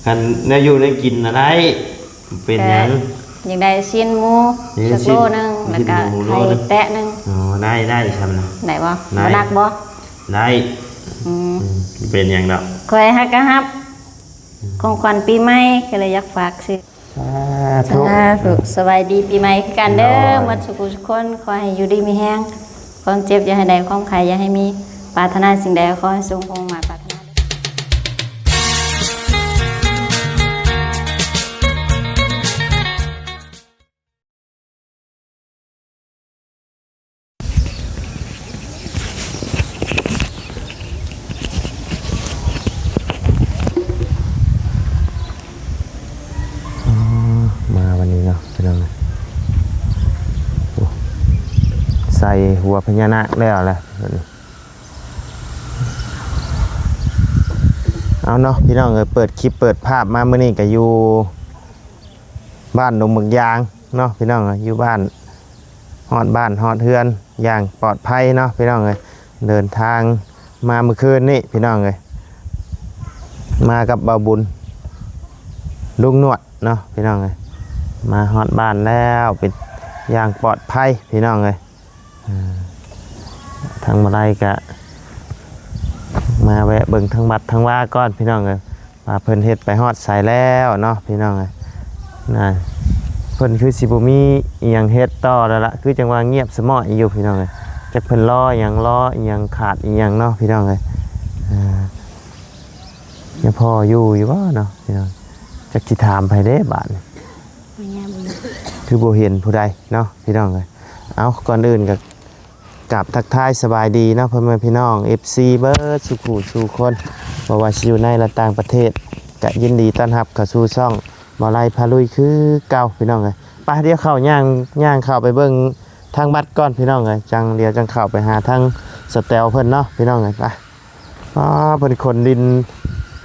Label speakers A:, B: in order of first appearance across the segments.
A: คันเนื้ออยู่ในกินอะไรเป็นหยัง
B: อย่างใดชิ้นหมูสักโลนึงแล้วก็ไข่แตะนึง
A: อ๋อได้ใช่ไหมนะ
B: ได้บ่นักบ่
A: ได้เป็นหยังดอก
B: คอยฮักกะฮับของขวัญปีใหม่ก็เลยอยากฝากซื้อสบายดีปีใหม่กันเด้อมาทุกคนขอให้อยู่ดีมีแห้งความเจ็บอย่าให้ใดความไข้อย่าให้มีปรารถนาสิ่งใดขอให้สมคงมาปรารถนา
A: มาวันนี้เนาะเป็นยังไงใส่หัวพญานาคแล้วแหละเอาเนาะพี่น้องเปิดคลิปเปิดภาพมาเมื่อนี้ก็อยู่บ้านดงเมืองยางเนาะพี่น้องอยู่บ้านฮอดบ้านฮอดเฮือนอย่างปลอดภัยเนาะพี่น้องเลยเดินทางมาเมื่อคืนนี่พี่น้องเลยมากับบ่าวบุญลุงนวดเนาะพี่น้องเลยมาฮอดบ้านแล้วเป็นอย่างปลอดภัยพี่น้องเลยทางมาไล่กะมาแวะเบิ่งทางบัดทางว่าก้อนพี่น้องเลยมาเพิ่นเฮ็ดไปฮอดสายแล้วเนาะพี่น้องเลยน่ะเพิ่นคือสิบ่มีอีหยังเฮ็ดต่อแล้วล่ะคือจังว่าเงียบสมออยู่พี่น้องเลยจักเพิ่นรออีหยังขาดอีหยังเนาะพี่น้องเลยยังพออยู่บ่เนาะพี่น้องจักสิถามไผเด้บาดคือบ่เห็นผู้ใดเนาะพี่น้องเลยเอาก่อนอื่นก็กราบทักทายสบายดีเนาะพ่อแม่พี่น้อง FC เบิร์ดสุขุสู่คนบ่ว่าสิอยู่ในและต่างประเทศก็ยินดีต้อนรับเข้าสู่ช่องบ่ไล่พาลุยคือเก่าพี่น้องเลยไปเดี๋ยวเข้าย่างเข้าไปเบิ่งทางบัดก่อนพี่น้องเลยเดี๋ยวจังเข้าไปหาทางสแตลเพิ่นเนาะพี่น้องเลยไปเพิ่นขนดิน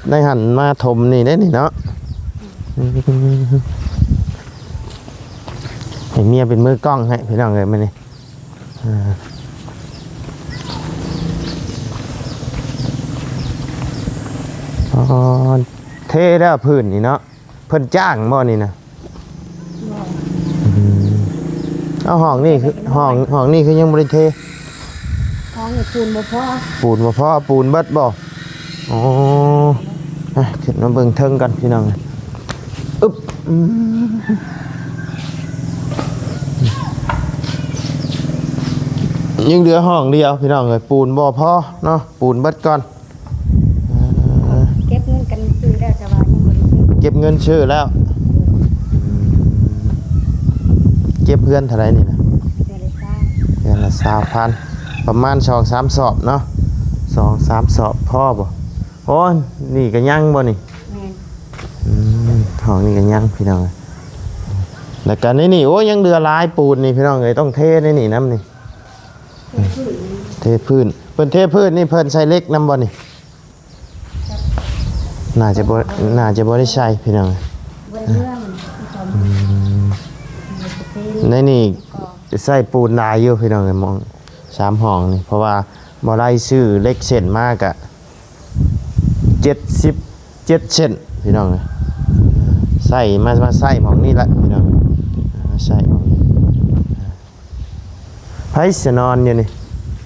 A: ได้หันมาถมนี่ได้นี่เนาะให้เมียเป็นมือกล้องให้พี่น้องเลยมานี่เทได้พื้นนี่เนาะเพิ่นจ้างบ่นี่นะเอาห้องนี่คือห้องนี่คือยังบ่ได้เท
B: ห้องปูนบ่พอ
A: ปูนเบิดบ่อ๋อขึ้นมาเบิ่งเทิงกันพี่น้องอึ๊บยังเหลือห้องเดียวพี่น้องเลยปูนบ่พอเนาะปูนเบิดก่อน
B: เก็บเงินกันซื้อแล้วแต่ว่ายังบ่ได้ซื้อ
A: เก็บเงินชื่อแล้วเก็บเพื่อนเท่าไรนี่นะเดือนละ20,000ประมาณ2-3 สอบเนาะ2-3 สอบพ่อบ่โอ้นี่ก็ยังบ่นี่ห้องนี่ก็ยังพี่น้องแล้วกันนี่โอ้ยังเดือลายปูนนี่พี่น้องเลยต้องเทนี่น้ำนี่เทพื้นเพิ่นเทพื้นนี่เพิ่นใส่เล็กน้ำบ่นี่น่าจะบ่ได้ใช้พี่น้องในนี่จะใส่ปูนลายอยู่พี่น้องเลยมอง3 ห้องนี่เพราะว่าบ่ได้ซื้อเล็กเส้นมากอะ77 เส้นพี่น้องเลยใส่มาใส่หมองนี่ละพี่น้องใส่หมองไผสินอนอยู่นี่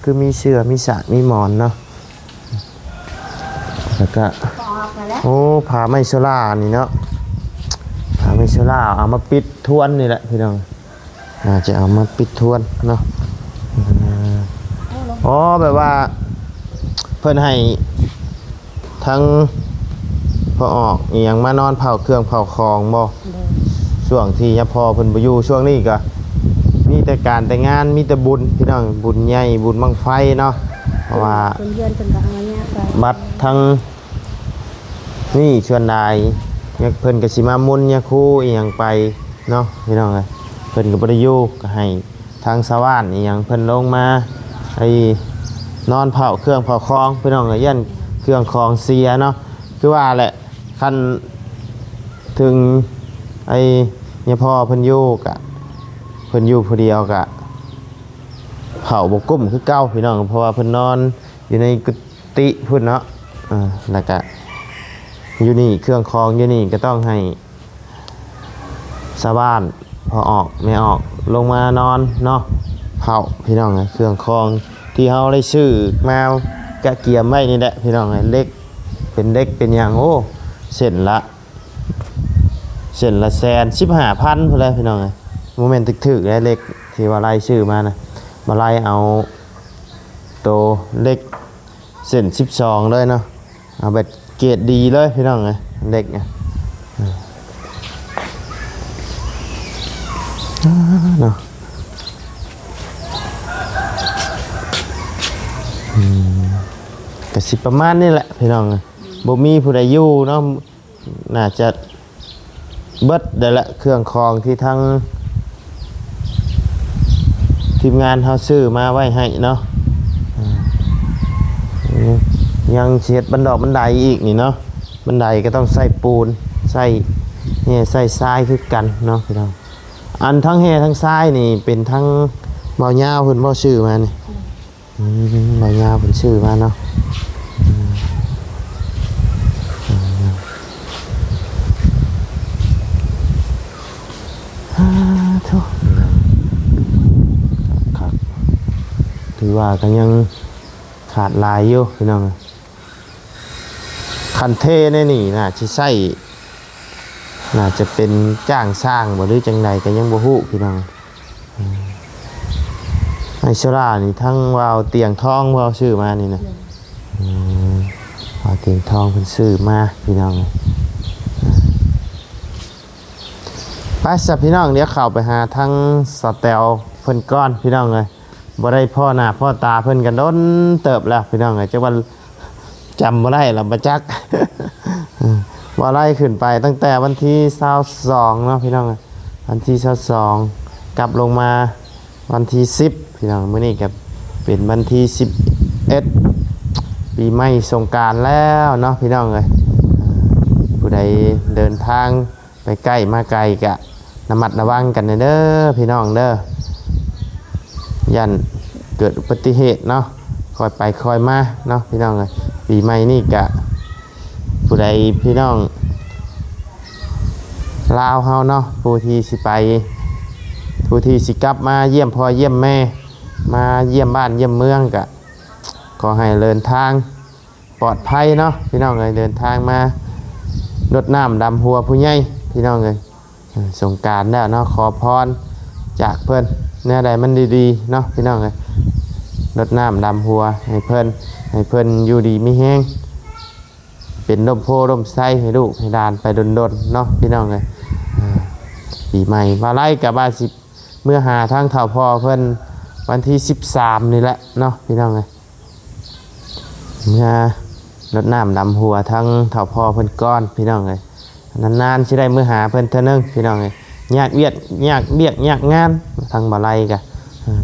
A: คือมีเสื้อมีสากมีหมอนเนาะแล้วก็โอ้ผ้าไมโซล่านี่เนาะผ้าไมโซล่าเอามาปิดทวนนี่แหละพี่น้องจะเอามาปิดทวนเนาะอ๋อแบบว่าเพิ่นให้ทั้งพอออกอย่างมานอนเผาเครื่องเผาของบ่ช่วงที่ยะพอเพิ่นบ่อยู่ช่วงนี้ก็มีแต่การแต่งานมีแต่บุญพี่น้องบุญใหญ่บุญบังไฟเนาะเพราะว่าบัดทั้งนี่ชวนนายเนี่ยเพิ่นก็สิมามุนเนี่ยคู่อีหยังไปเนาะพี่น้องเอ้ยเพิ่นก็บ่ได้อยู่ก็ให้ทางชาวบ้านอีหยังเพิ่นลงมาไอ้นอนเผาเครื่องเผาของพี่น้องเอ้ยยันเครื่องของเสียเนาะคือว่าแหละคันถึงไอ้เนี่ยพ่อเพิ่นอยู่กะเพิ่นอยู่ผู้เดียวกะเผาบกุ้มคือเก่าพี่น้องเพราะว่าเพิ่นนอนอยู่ในกุฏิพุ่นเนาะแล้วก็ อยู่นี่เครื่องคองอยู่นี่ก็ต้องให้ชาวบ้านพอออกไม่ออกลงมานอนเนาะเผาพี่น้องเครื่องคองที่เฮาได้ซื้อมากะเกียมไว้นี่แหละพี่น้องเล็กเป็นเล็กเป็นอย่างโอ้เส้นละ1,15,000พุ่นแหละพี่น้องโมเมนต์ถึกๆเล็กที่ว่าไล่ซื้อมานะมาไล่เอาโตเล็กเส้น12เลยเนาะเอาแบบเกรดดีเลยพี่น้องเล็กเนาะก็สิประมาณนี้แหละพี่น้องบ่มีผู้ใดอยู่เนาะน่าจะเบิดได้ละเครื่องคองที่ทั้งทีมงานเขาซื้อมาไว้ให้เนาะยังเสียดบันไดอีกนี่เนาะบันไดก็ต้องใส่ปูนใส่ใส่ทรายคือกันเนาะพี่น้องอันทั้งทั้งทรายนี่เป็นทั้งเบาหญ้าเพิ่นบ่ซื้อมานี่เบาหญ้าเพิ่นซื้อมาเนาะถือว่าก็ยังขาดลายอยู่พี่น้องคันเทในนี่น่าจะใส่น่าจะเป็นจ้างสร้างบ่หรือจังใดก็ยังบ่ฮู้พี่น้องไอชรานี่ทั้งวาวเตียงทองวาวซื้อมานี่นะวาวเตียงทองเพิ่นซื้อมาพี่น้องไปสับพี่น้องเดี๋ยวเข้าไปหาทั้งสแตลเพิ่นก้อนพี่น้องเลยบ่ได้พ่อหน้าพ่อตาเพิ่นกันโดนเติบแล้วพี่น้องจักว่าจำบ่ได้ล่ะบ่จัก ว่าไล่ขึ้นไปตั้งแต่วันที่22เนาะพี่น้องวันที่22กลับลงมาวันที่10พี่น้องมื้อนี้ก็เป็นวันที่11ปีใหม่สงกรานต์แล้วเนาะพี่น้องเอ้ยผู้ใดเดินทางไปใกล้มาไกลก็ระมัดระวังกันเด้อพี่น้องเด้อยันเกิดอุบัติเหตุเนาะคอยไปคอยมาเนาะพี่น้องเอ้ยปีใหม่นี่ก็ผู้ใดพี่น้องลาวเฮาเนาะผู้ที่สิไปผู้ที่สิกลับมาเยี่ยมพ่อเยี่ยมแม่มาเยี่ยมบ้านเยี่ยมเมืองก็ขอให้เดินทางปลอดภัยเนาะพี่น้องเอ้ยเดินทางมารดน้ำดำหัวผู้ใหญ่พี่น้องเอ้ยสงกรานต์แล้วเนาะขอพรจากเพิ่นแนวใดมันดีๆเนาะพี่น้องเอ้ยรดน้ำดำหัวให้เพิ่นอยู่ดีมีแห้งเป็นร่มโพร่มไส้ให้ลูกให้ดานไปดนๆเนาะพี่น้องเลยปีใหม่มาไล่กับบาสิเมื่อหาทางเถ่าพ่อเพิ่นวันที่13นี่แหละเนาะพี่น้องเลยเมื่อรดน้ำดำหัวทั้งเถ่าพ่อเพิ่นก้อนพี่น้องเลยนานๆสิได้เมื่อหาเพิ่นเท่านึงพี่น้องเลยยากเบียกงานทางบ่ไล่กะ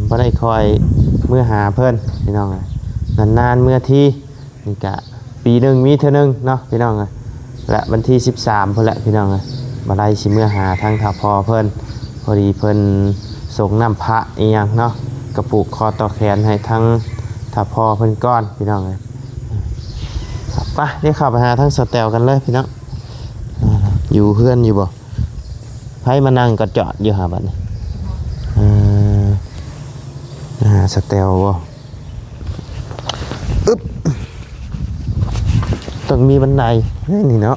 A: บ่ได้คอยเมื่อหาเพิ่นพี่น้องเลยนานๆเมื่อที่นี่กะปีหนึ่งมีเท่านึงเนาะพี่น้องและวันที่13พุ่นแหละพี่น้องมาไล่ชิเมื่อหาทางท่าพอเพิ่นพอดีเพิ่นส่งน้ำพระอีหยังเนาะกระปุกคอต่อแขนให้ทั้งท่าพอเพิ่นก้อนพี่น้องไปนี่เข้าไปหาทั้งสแตลกันเลยพี่น้องอยู่เพื่อนอยู่บ่ไผมานั่งก็จอดอยู่หาบัดนี้สแตลบ่อึ๊บต้องมีบันไดนี่เนาะ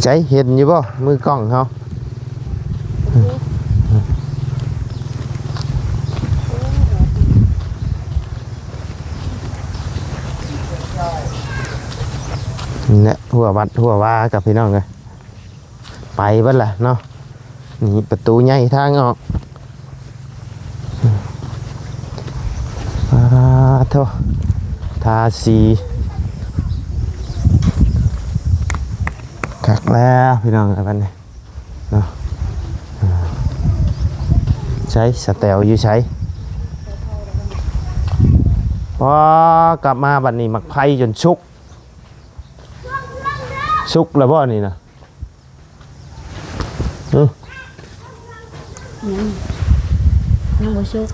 A: ใจเห็นอยู่บ่มือกล้องเขาเนี่ยหัววัดหัวว่ากับพี่น้องเลยไปบ้านละเนาะนี่ประตูใหญ่ทางออกโทษทาสีคักแล้วพี่น้องอะไรนี่เนาะใช้สเตลอยู่ใช้พอกลับมาบัดนี้มักไผ่จนชุกแล้วบ่นี่นะ
B: ยังบ่สุก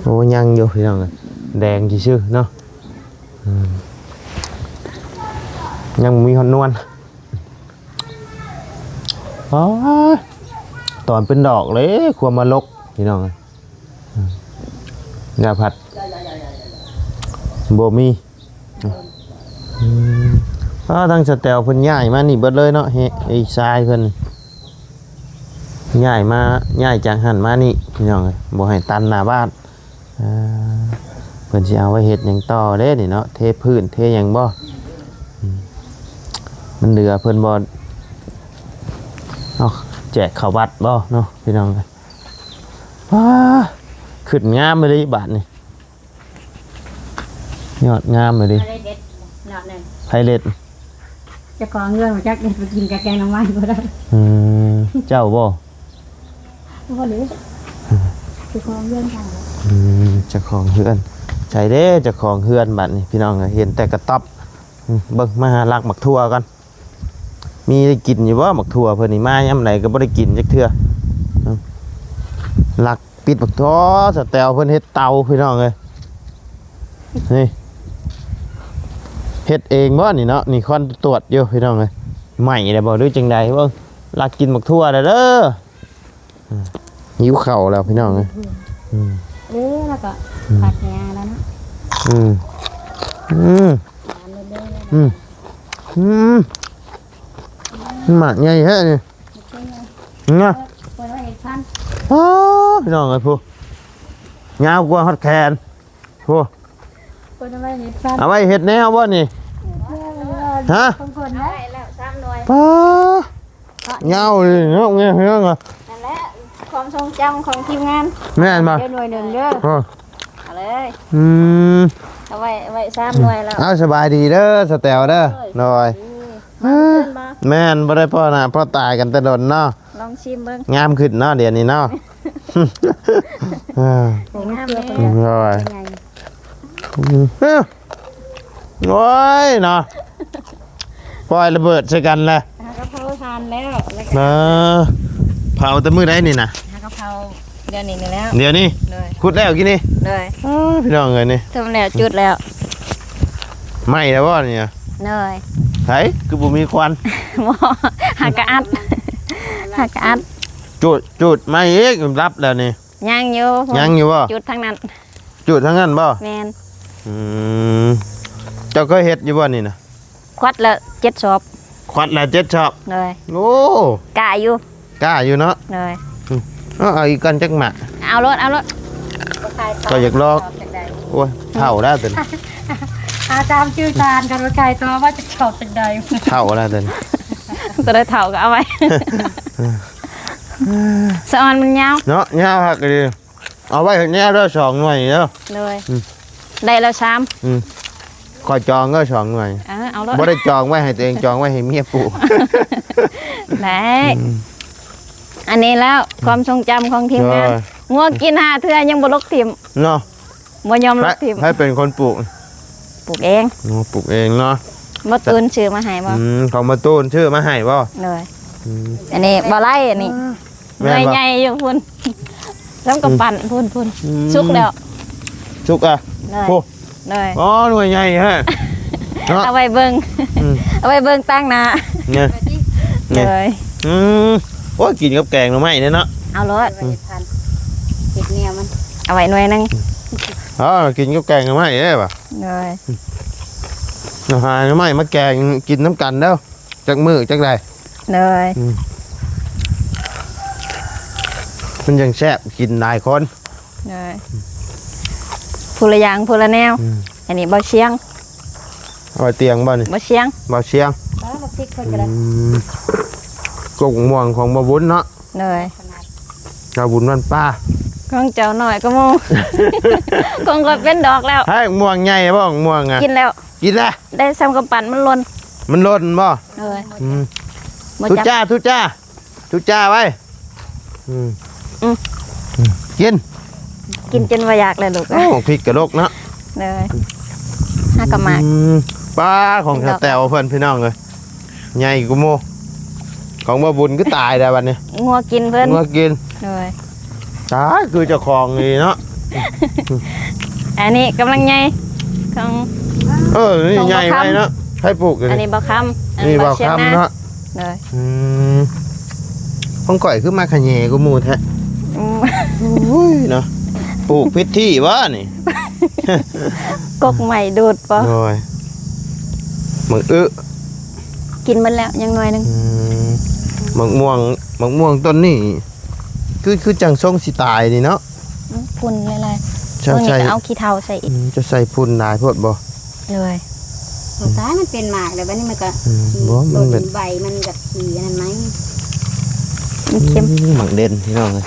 A: โอ้ยังอยู่พี่น้องเอ้ยแดงซื่อๆเนาะยังมีหอนนวลอ๋อตอนเป็นดอกเลยความมาลกพี่น้องเอ้ยยาผัดบ่มีทางสแตลเพิ่นย้ายมานี่เบิดเลยเนาะเฮ้ไอ้ทรายเพิ่นย้ายจากหันมานี่พี่น้องเอ้ยบ่ให้ตันหน้าบ้านเพิ่นสิเอาไว้เฮ็ดหยังต่อเด้นี่เนาะเทพื้นเทหยังบ่มันเหลือเพิ่นบ่เอาแจกข้าววัดบ่เนาะพี่น้องเอ้ยว้าขึ้นงามเลยบาดนี่ยอดงามเลย
B: อะไรเด็ดนอนนั่น
A: ไพเล็ด
B: จะขอเงินมาจักไปกินกับแกงน้ำมันบ่ได้
A: เจ้าบ่
B: บ่เลยจะขอเงินกัน
A: เจ้าของเฮือนใช่เด้เจ้าของเฮือนบัดนี่พี่น้องเห็นแต่กระต๊อบเบิ่งมาหาลักหมักทั่วกันมีได้กินอยู่บ่หมักทั่วเพิ่นนี่มายามใดก็บ่ได้กินจักเทื่อลักปิดหมักทั่วสแตลเพิ่นเฮ็ดเตาพี่น้องเอ้ยนี่เฮ็ดเองบ่นี่เนาะนี่คอนตรวจอยู่พี่น้องเอ้ยใหม่ได้บ่หรือจังใดเบิ่งลักกินหมักทั่วเด้อหิวข้าวแล้วพี่น้องเอ้ย
B: แล้วก็ผัดงาแล้วนะ
A: หมักใหญ่แท้นี่นะ
B: คนว่าอีกพัน
A: พี่น้องเอ้ยผู้ยาวกว่าฮอดแขนผู้
B: คนว่าอีกพัน
A: เอาไว้เฮ็ดแนวบ่นี่ฮะ
B: บางคนได้แล้ว3หน่วย
A: ป้ายาวเลยเนาะเงี้ยเนาะ
B: นั่นแหละความทรงจำของทีมงาน
A: แม่นบ่
B: เด้อหน่วยหนึ่งเด้อเอาเลย เอาไว้3หน่วยแล้ว
A: เอาสบายดีเด้อสแตลเด้อหน่อยแม่นบ่ได้พ่อหน้าพ่อตายกันแต่ดนเนาะ
B: ลองชิมเบิ่ง
A: งามขึ้นเนาะเดี๋ยวนี้เนาะ
B: งามเลย
A: โอ้ยโอ้ยเนาะปล่อยระเบิดใส่กันเลย
B: หากะเพราทานแล้วแล้วก็
A: เผาแต่มื้อใดนี่นะ
B: หากะเพราเดี๋ยวนี้นี่แล้ว
A: เดี๋ยวนี้
B: เลย
A: ขุดแล้วกินนี่
B: เลย
A: พี่น้องเอ้ยนี่
B: ทำแล้วจุดแล้ว
A: ไหม้แล้วบ่เนี่ย
B: เลย
A: ไผคือบ่มีควัน
B: หมอหากะอัดหากะอัด
A: จุดไหม้อีกรับแล้วนี่
B: ยังอยู่
A: ยังอยู่บ่
B: จุดทั้งนั้น
A: จุดทั้งนั้นบ่
B: แมน
A: เจ้าเคยเฮ็ดอยู่บ่นี่นะ
B: ควัดละ7ศพ
A: ควัดละ7ชอบ
B: เลย
A: โอ้
B: กะอยู่
A: กล้าอยู่เนาะ
B: เลย
A: เอาอีกกันจักหมะ
B: เอารถ
A: ก็อยากลอกโอ้ยเท่าแล้วเดิน
B: อาจารย์ชื่อจานกันว่าไก่ตัวว่าจะเข่าตึกใด
A: เท่าแล้วเดิน
B: ตัวได้เท่าก็เอาไว้สะออนมันยาว
A: เนาะยาวหักเลยเอาไว้แน่ด้วย2หน่วยเด้อ
B: เลยได้แล้วซ้
A: คอยจองก็2หน่วย
B: เอารถ
A: บ่ได้จองไว้ให้ตัวเองจองไว้ให้เมียปลูก
B: ได้อันนี้แล้วความทรงจำของทีมงานงัวกินหาเทื่อยังบ่ลกทิ่ม
A: เนาะ
B: บ่ยอมลกทิ่ม
A: ให้เป็นคนปลูก
B: ปลูกเอง
A: ปลูกเองเนาะ
B: บ่ตื่นชื่อมาให้บ่
A: ของมาตูนชื่อมาให้บ่
B: เลยอันนี้บ่ไล่อันนี้ห
A: แม่
B: น่วย
A: นบ่
B: ใหญ่อยู่พุ่นแล้วก็ปั่นพุ่นสุกแล้ว
A: ชุกอ่ะ
B: เลย
A: โอ้
B: เลย
A: อ๋อหน่วยใหญ่ฮะเนาะ
B: เอาไว้เบิ่งเอาไว้เบิ่งตั้งหน้า
A: เนี่ย
B: เล
A: เนี่ย
B: ย
A: โอ้ยกินกับแกงหน่อไม้เนี่ยเนาะ
B: เอารถเก็บเนี่ยมันเอาไว้หน่วยนึง
A: อ๋อกินกับแกงหน่อไม้ได้ป่ะ
B: เลย
A: หน่อไม้มาแกงกินน้ำกันเด้อจักมือจักใด
B: เลย
A: มันยังแซ่บกินหลายคน
B: เลยผู้ละอย่างผู้ละแนวอันนี้บ่เชียง
A: เอาไว้เตียงบ่นี่
B: บ่เชียง
A: บ่เชียง
B: แล้วบ่พริกคนก็ได้
A: กุ้งม่วงของบ่บุญเนาะ
B: เลย
A: เจ้าบุญวันป้า
B: ของเจ้าหน่อยก็โม คงก็เป็นดอกแล้ว
A: ให้ม่วงใหญ่บ่ม่วงอ่ะ
B: กินแล้ว
A: กินแล้ว
B: ได้ซ้ำกับปั่นมันหล่น
A: มันหล่นบ่
B: เลย บ่
A: ทุ
B: จับ
A: จ้าทุจ้าทุจ้าไว้กิน
B: กินจนว่าอยากเลยลูก
A: โอ้พริกกระดกเนาะ
B: เลยห้ากะหมาก
A: ปลาของชาแตวเพื่อนพี่น้องเลยใหญ่กูโมของบ่บุญก็ตายได้วันนี้
B: งัวกินเพิ่น
A: มากิน
B: เลย
A: ตายคือเจ้าของนี่เนาะ
B: อันนี้กำลังใหญ่ของ
A: นี่ใหญ่ไปเนาะให้ปลูก
B: อันนี้บ่คำ
A: นี่บ่คำเนาะ
B: เลย
A: ห้องก่อยคือมาขะแหน่กูมูแท้เนาะปลูกพิษที่วะนี่
B: กกใหม่ดูดปะ
A: โอ้ยมึง
B: กินมันแล้วยังหน่อยนึง
A: มังม่วงต้นนี่คือจังทรงสิตายนี่เนาะ
B: พุ่นอะไร
A: จะ
B: ๆ
A: ใส่
B: เอาขี้เถ้าใส่อีก
A: จะใส่พุ่นหลายพดบ่
B: เลย
C: สุดท้ายมันเป็นหมากเลยวันนี้มันก็
A: บ่มันเป็น
C: ใบมันกับขีนั่นไหม
B: มันเค็ม
A: หมักเด่นพี่น้องเลย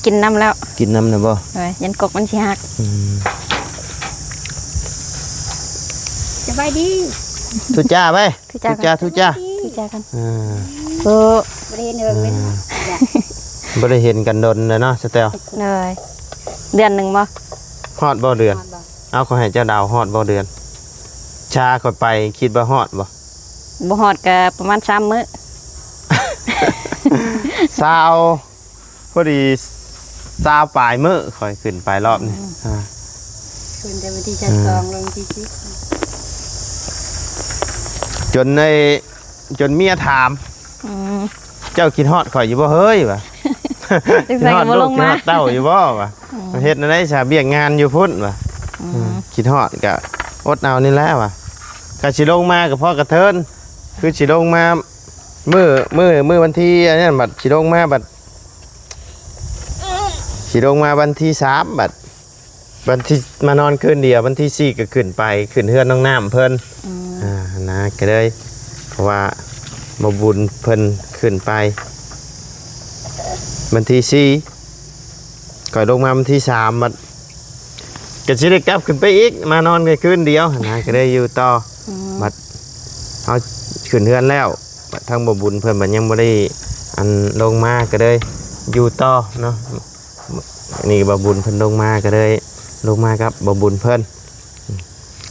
B: กินน้ำแล้ว
A: กินน้ำนะบ่
B: เลยยันกกมันสิหัก
C: สบายดี
A: ทุจ้าไปทุจ้า
B: คือจ้ากัน
C: บริเวณเดิมเป็น
A: บ่ได้เห็นกันดนเลยเนาะสเตล
B: เลยเดือนหนึ่งบ่
A: ฮอดบ่เดือน เอาขอให้เจ้าดาวฮอดบ่เดือน ชาก่อยไปคิดว่าฮอดบ่
B: บ่ฮอดก็ประมาณ3 มื้อ
A: ซาวพอดีซาวปลายมื้อค่อยขึ้นไปรอบนี้
C: คืนเดือนที่ชั้น2ลงที่10
A: จนเมียถาม เจ้าคิดฮอดข่อยอยู่บ่เฮ้ยวะ
B: จังซั่นก็บ่ลงมา
A: คิดฮอดเต้าอยู่บ่วะเฮ็ดได้ซะเบี้ยงานอยู่พุ่นวะคิดฮอดก็อดเอานี่แหละวะก็สิลงมากับพ่อกระเทินคือสิลงมามื้อวันที่อันนี้บัดสิลงมาบัดสิลงมาวันที่3บัดวันที่มานอนคืนเดียววันที่4ก็ขึ้นไปขึ้นเฮือนน้องน้ำเพิ่นนะก็เลยเพราะว่าบ่บุญเพิ่นขึ้นไปวันที่4ก่อยลงมาวันที่3บัดก็สิได้กลับขึ้นไปอีกมานอนแค่คืนเดียวนะก็ได้อยู่ต่อบัดเอาขึ้นเฮือนแล้วบัดทางบ่บุญเพิ่นบัดยังบ่ได้อันลงมาก็เลยอยู่ต่อเนาะนี่บ่บุญเพิ่นลงมาก็เลยลงมาครับบ่บุญเพิ่น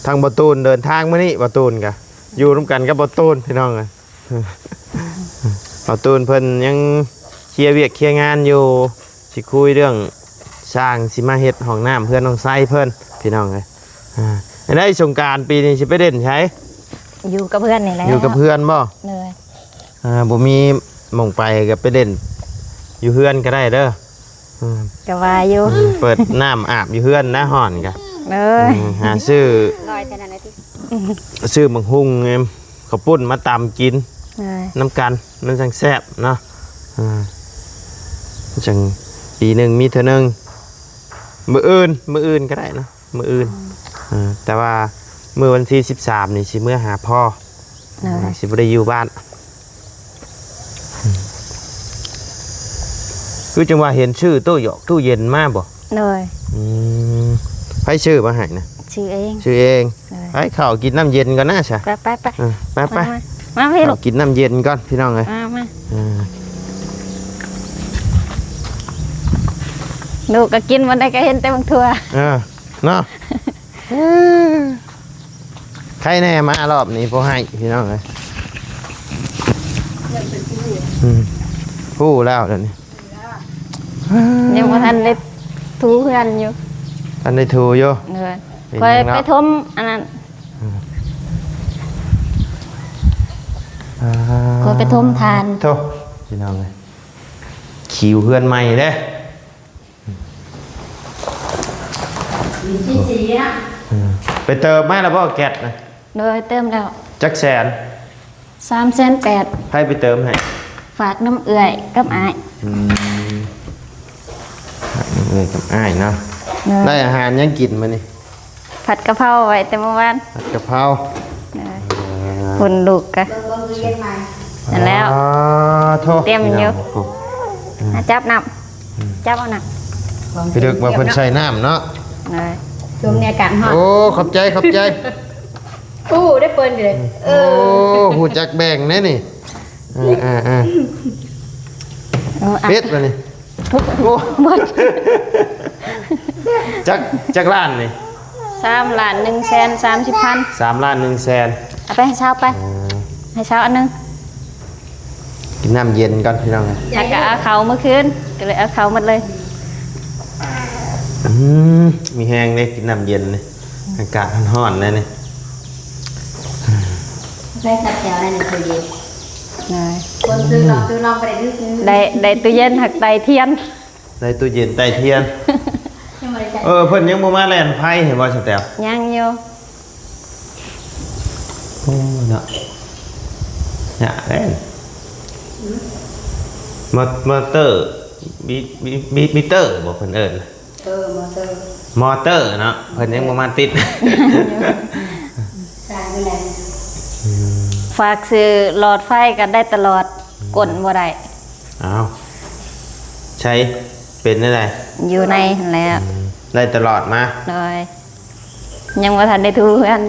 A: ทางบ่ตูนเดินทางมื้อนี้บ่ตูนก็อยู่ร่วมกันกับบ่ตูนพี่น้องเอ้ยบ่ตูนเพิ่นยังเคลียร์เวียกเคลียร์งานอยู่สิคุยเรื่องสร้างสิมาเฮ็ดห้องน้ำเพื่อนน้องไส้เพิ่นพี่น้องเอ้ยได้สงกรานต์ปีนี้สิไปเด่นใช้
B: อยู่กับเพื่อนนี่แหละ
A: อยู่กับเพื่อนบ่
B: เลย
A: บ่มีหม่องไปก็ไปเด่นอยู่เพื่อนก็ได้เด้อ
B: ก็ว่าอยู่
A: เปิดน้ำอาบอยู่เพื่อนนะห่อนก็
B: เลย
A: หาซื้อ
C: ลอยเท่านั้นนะที่
A: ซื้อมังหุงข้าวปุ้นมาตำกิน
B: เลย
A: น้ำกันมันจังแซ่บเนาะจังปีหนึ่งมีเท่านึงมื้ออื่นก็ได้เนาะมื้ออื่นแต่ว่ามื้อวันที่13นี่สิมื้อหาพ่อ
B: เลย
A: สิบ่ได้อยู่บ้านคือจังว่าเห็นชื่อตู้หยอกตู้เย็นมาบ่
B: เลย
A: ไผชื่อมาให้นะ
B: ชื่อเอง
A: ชื่อเอง
B: เลย
A: ไปเข้ากินน้ำเย็นก่อนนะซะ
B: ไป
A: ไป
B: มาพี่ลู
A: เข้าก กินน้ำเย็นก่อนพี่น้องเอ้ย
B: มาลูกก็กินวันใดก็เห็นแต่บางทั่ว
A: เนาะใครแน่มารอบนี้พอให้พี่น้องเลยผู้แล้วเดี๋ยวนี้
B: ยังบ่ทันได้ทูเพื่อนอยู่
A: ท่านได้ทูอยู่
B: เลย
A: เป็น
B: คอย
A: ยังเนาะ
B: ไปทมอันนั้นคอยไปทมทาน
A: โทษพี่น้องเลยคิวเพื่อนใหม่เด้
B: สีนะ
A: ไปเติมไหมล่ะพ่อแกะนะ
B: โดยเติมแล้ว
A: จักแสน
B: 3,800,000
A: ให้ไปเติมให้
B: ฝากน้ำเอื่อยกับอ้าย
A: เลยกับอ้ายเนาะ
B: เลย
A: ได้อาหารยังกินมานี่
B: ผัดกะเพราไว้แต่เมื่อวาน
A: ผัดกะเพรา
B: คนลูกกะ
C: เบิ่งเย็นใหม่
B: นั่นแล้ว
A: โทษ
B: เตรียมอยู่
A: โอ้
B: จับน้ำจับเอาหนัก
A: ไปดึกมาเพิ่นใส่น้ำเนาะ
B: เลย
C: ช่วงนี้อากาศร้อน
A: โอ้ขอบใจ
C: ตู้ได้เปิ้นอยู่เลย
A: โอ้หูจักแบ่งแน่นี่เป็ดมานี่โอ้
B: หมด
A: จักล้านนี่
B: 3,130,000
A: 3 ล้าน1 แสน
B: เอาไปให้เช้าไป ให้เช้าอันนึง
A: กินน้ำเย็นก่อนพี่น้อง
B: แล้วก็เอาเขาเมื่อคืนก็เลยเอาเขาหมดเลย
A: มีแห้งเลยกินน้ำเย็นเลยอากาศร้อนๆเลยนี่
C: ได้สับแถวนั่นคือเย็น
B: เลย
C: คนซื้อลองไปได้ซื้อ
B: ได้ตู้เย็นหักไตเทียน
A: ได้ตู้เย็นใต้เทียน
C: ยังไม่ได้ใช้
A: เพิ่นยังบ่มาแล่นไฟเห็นบ่สแตล
B: ยังอยู่
A: โอ้เนาะเนี่ยเล่นมอเตอร์มิเตอร์บอกเพิ่นเอิ้น
C: มอเตอร์
A: มอเตอร์เนาะเพิ่นยังบ่มาติด
C: สร้างอยู่แล้ว
B: ฝากซื้อหลอดไฟกันได้ตลอดกดบ่ได้
A: อ้าวใช้เป็นได้ได
B: อยู่ในนั่นแหล้ว
A: ได้ตลอดมา
B: เลยยังบ่ทันได้ทูกัน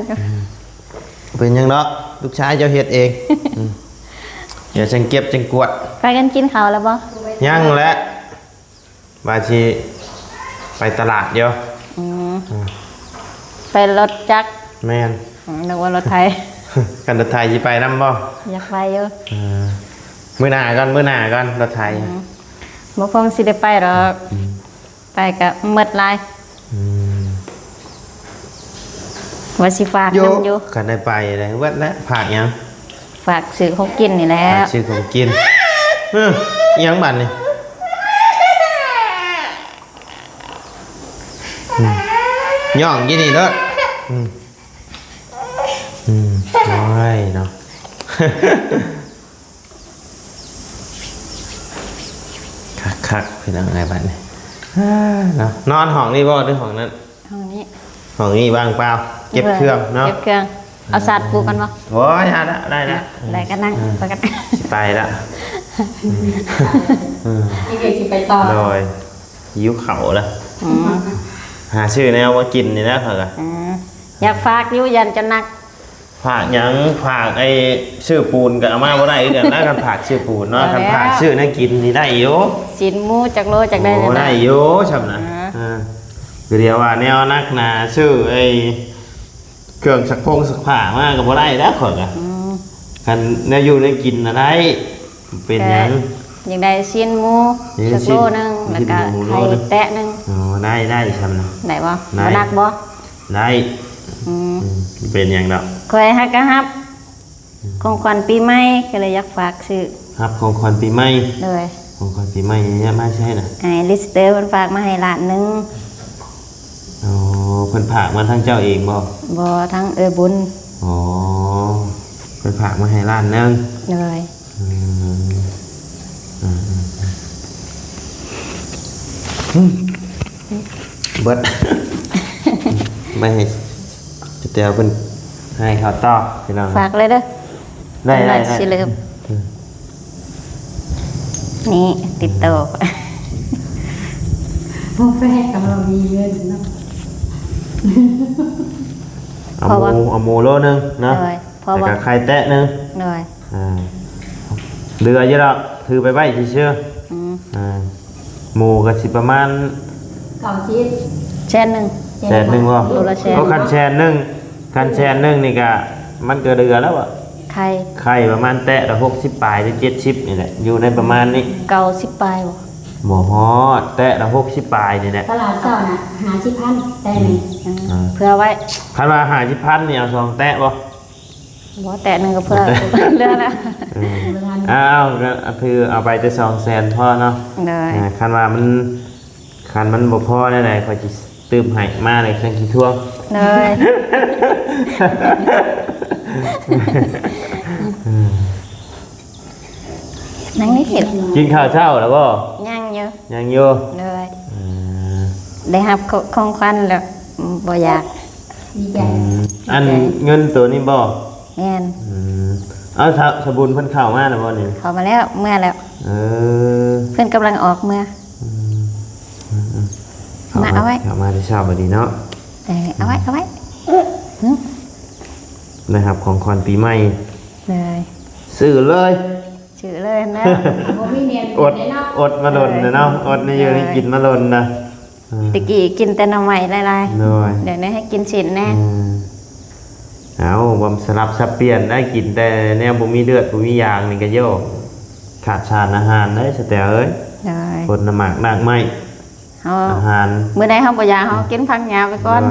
A: เป็นหยังเนาะลูกชายเจ้าเฮ็ดเองเดี๋ยวจังเก็บจังกวด
B: ไปกันกินข้าวแล้วบ่
A: ยังแหละบาชีไปตลาดเดียว
B: ไปรถจักร
A: แม่น
B: นึกว่ารถไทย
A: กันรถไทยสิไปนำบ่
B: อยากไปอยู่
A: มื้อหน้าก่อนรถไทย
B: บ่คงสิได้ไปหรอกไปก็หมดหลายว่าสิฝากนำอยู่
A: กันได้ไปเลยวัดแล้วผักหยัง
B: ฝากซื้อของกินนี่แหละ
A: ผักชื่อของกินอิหยังบัดนี่ย่องกินนี่เด้อน้อยเนาะ คักเป็นยังไงบ้างเนี่ยเนาะนอนห้องนี่บ่หรือห้องนั้น
B: ห้องนี้
A: ห้องนี้ว่างเปล่าเก็บเครื่องเนาะ
B: เก็บเครื่องเอาสัตว์ปูกันบ่
A: โอ้ยได้ละ
B: ได้ก็นั่งไปกัน
A: สิไปละ
C: ที่เด็กที่ไปต่อ
A: โดยยิ้วเขาละหาชื่อแนวว่ากินนี่นะเขาก็
B: อยากฝากอยู่ยันจะนัก
A: ผักหยังผักไอ้ชื่อปูนกับอาม่าบ่ได้เดี๋ยวนะกันผักชื่อปูนเนาะกันผักชื่อนั่นกินนี่ได้อยู่
B: สินหมูจากโลจากได้
A: โอ้
B: เลย
A: ได้
B: นะ
A: อยู่ช่ำนะคือเดียวว่าแนวนักหนาชื่อไอ้เครื่องสักผ้ามากกับบ่ได้แล้วขอยก็กันแนวอยู่ในกินอะไรเป็นหยัง
B: อย่างได้สินหมู
A: นี่
B: จากโลนึง
A: ชิ้น
B: แล้วก็
A: หมูโล
B: ไข่
A: นึง
B: แตะนึง
A: อ๋อได้ช่ำนะ
B: ได้บ่
A: ได้
B: บ่นักบ่
A: ได้เป็นหยังดอก
B: เคยฮักก็ฮับของขวัญปีใหม่ก็เลยอยากฝากซื้อ
A: ครับของขวัญปีใหม่
B: เลย
A: ของขวัญปีใหม่เนี่ยมาใช่น่ะ
B: ไอ้ลิสเตอร์มันฝากมาให้ล้านหนึง
A: อ๋อเพิ่นผากมาทั้งเจ้าเองบ่
B: บ่ทั้งบุญ
A: อ๋อเพิ่นผากมาให้ล้านหนึง
B: เลย
A: อืมเบิด ไม่ให้จะเตียวเพิ่นให้เขาต่อพี่น้อง
B: ฝากเลยเด้อ
A: ได้
B: สิลืมนี่ติดโตะ
C: พวกแฟนกับเรามีเงินเนาะ
A: เอาหมูโลนึงเนาะ
B: เลยเพราะ
A: แล้ว
B: ว่า
A: ก็ไข่แตะนึง
B: เลย
A: เรือเยอะแล้วถือไปไว้เชื่อ
B: อืม
A: หมูก็สิประมาณ
C: เก่าชีส
B: แช่นหนึง
A: แสนหนึ่งบ่
B: โลละแสน
A: เอาคันแชนหนึ่งนี่ก็มันก็เดือแล้วอ่ะ
B: ไข่
A: ไข่ประมาณแตะละ60 ปลายหรือ70นี่แหละอยู่ในประมาณนี้
B: เก่า10ปลายบ่
A: บ่ฮอดแตะละ60 ปลายนี่แหละ
C: ตลาดเช้าน่ะ50,000แต่นี่
B: เพื่อไว้
A: คันว่า50,000นี่เอาสองแตะบ่
B: บ่แตะหนึงก็เพื่อเรื่องละ
A: อ้าวก็คือเอาไปแต่200,000พอเนาะ
B: เลย
A: คันว่ามันบ่พอได้ไหนข่อยสิตืมให้มาเลยจังสิทวง
B: เลยนั่งนี่เห็น
A: กินข้าวเช้าแล้วบ่
B: ย่างเยอะ
A: ยังอยู่
B: เลยได้รับของขวัญแล้วบ่อยาก
C: ดีใจ
A: อันเงินตัวนี้บ่
B: แม่น
A: เอาสบุญเพิ่นเข้ามาแล้วบ่นี่
B: เข้ามาแล้วเมื่อแล้ว
A: เออ
B: เพื่อนกำลังออกเมื่อ มาเอาไว้
A: เข้ามาที่เช้าบัดนี้เนาะ
B: เอาไว้หึ
A: นะครับของขวัญปีใหม่
B: เลย
A: ซื้อเลย
B: ชื่อเลยนะ
C: บ่มีเนียน
A: อด
C: ได้เนาะ
A: อดมาหล่นนะเนาะอดนี่อยู่นี่กินมาหล่นนะ
B: ตะกี้กินแต่หน่อไม้ลาย
A: หน่อย
B: ๆเดี๋ยวนี้ให้กินชิ้นแน่
A: เอาบ่สลับสับเปลี่ยนได้กินแต่แนวบ่มีเลือดบ่มียางนี่ก็โยขาดสารอาหารได้สแต่เอ้ย
B: เลย
A: คนน้ำหมากนากไม้
B: เ เฮา
A: อาหาร
B: มื้อใดเฮาบ่อยากเฮากินผักหญ้าไปก่อน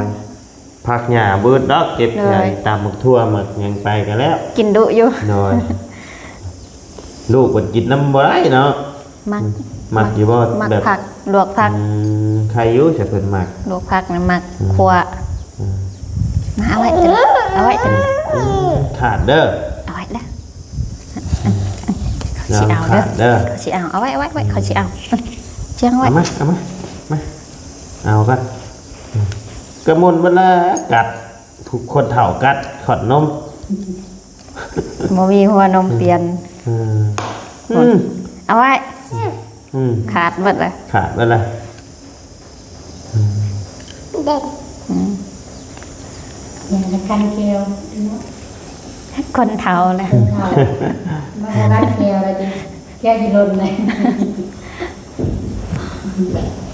A: ผักหญ้าเบิดดอกเก็บ
B: เลย
A: ใส่ตามหมกทั่วหมกหยังไปกันแล้ว
B: กินดุอยู่
A: โดยลูกมันกินน้ำบ่ได้เนาะ
B: มัก
A: มักอยู่บ่
B: มัก
A: แบบ
B: ผักลวกผัก
A: ใครอยู่จะเพิ่นมัก
B: ลวกผักน่ะมักคั่วมาเอาไว้เถอะเอาไว้เถอะ
A: ขาดเด้อ
B: เอาไว้เด้อ
A: น้
B: สิเอา
A: ขาดเด้อ
B: เขาสิเอาไว้เขาสิเอาเชียงไว้
A: เอามาเอากันกระมุนเวลากัดถูกคนเฒ่ากัดขอดนม
B: บ่มีหัวนมเปลี่ยน
A: อืม
B: เอาไว้
A: อืม
B: ขาดหมดเลย
A: ขาดเวลา
C: อย่างจะกันเกลียว
B: คนเฒ่าเลย
C: มารักเกลียวเลยดิแก้ยีรนเลย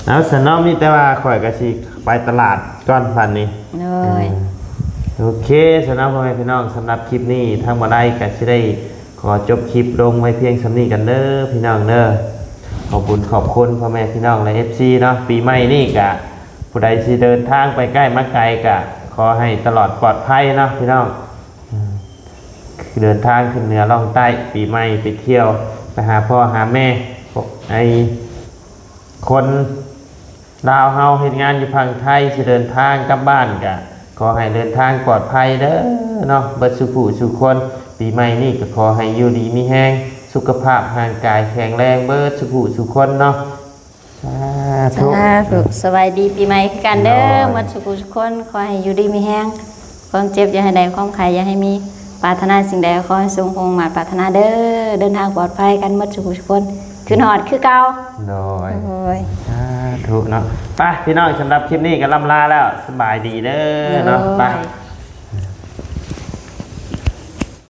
A: เอาสนอมนี่แต่ว่าข่อยก็สิไปตลาดก่อนพันนี้
B: เลย
A: โอเคสำหรับพ่อแม่พี่น้องสำหรับคลิปนี้ทั้งบ่ได้ก็สิได้ขอจบคลิปลงไว้เพียงสำนี้กันเด้อพี่น้องเด้อขอบคุณพ่อแม่พี่น้องและ FC เนาะปีใหม่นี่ก็ผู้ใดสิเดินทางไปใกล้มาไกลก็ขอให้ตลอดปลอดภัยเนาะพี่น้องเดินทางขึ้นเหนือล่องใต้ปีใหม่ไปเที่ยวไปหาพ่อหาแม่ไอคนลาวเฮาเฮ็ดงานอยู่ฝั่งไทยสิเดินทางกลับบ้านก็ขอให้เดินทางปลอดภัยเด้อเนาะเบิดสุขผู้สุขคนปีใหม่นี่ก็ขอให้อยู่ดีมีแรงสุขภาพร่างกายแข็งแรงเบิดสุขผู้สุขคนเนาะสาธุ
B: สบายดีปีใหม่คือกันเด้อหมดสุขทุกคนขอให้อยู่ดีมีแห้งความเจ็บอย่าให้ใดความไข้อย่าให้มีปรารถนาสิ่งใดขอให้สมพงษ์มาปรารถนาเด้อเดินทางปลอดภัยกันหมดสุขทุกคนคือหอดคือเก่า
A: น้อย
B: โอ้ย
A: สาธุเนาะไปพี่น้องสำหรับคลิปนี้ก็ล่ำลาแล้วสบายดีเด้อเนาะไป
B: โอ้ย